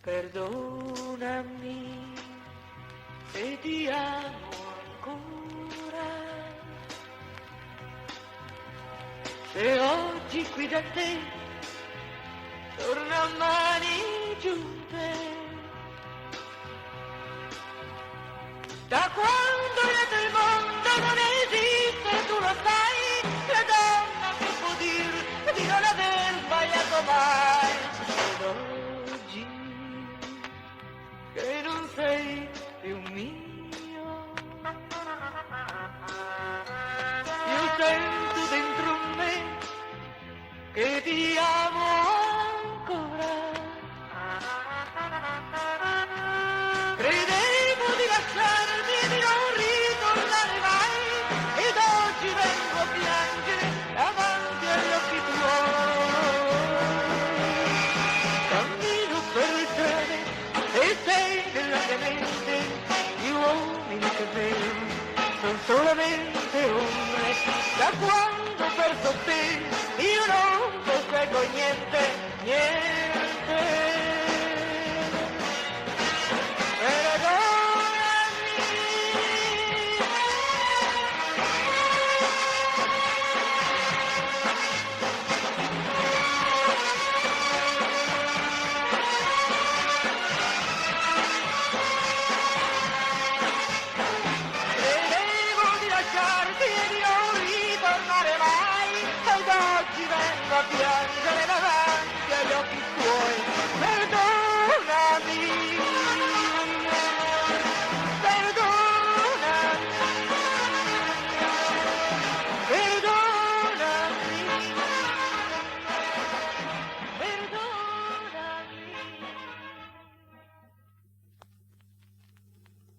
Perdonami se ti amo ancora, se oggi qui da te torno a mani giunte, da quando è nato il mondo non esiste, tu lo sai, la donna che può dire di non aver sbagliato mai. Ed oggi che non sei più mio, io sento dentro me che ti amo ancora. Credevo di lasciarti e di non ritornare mai, ed oggi vengo a piangere davanti agli occhi tuoi. Cammino per strade e sei nella mia mente, gli uomini che vedo sono solamente ombre, da quando ho perso te io non posseggo niente, niente. Vengo a piangere davanti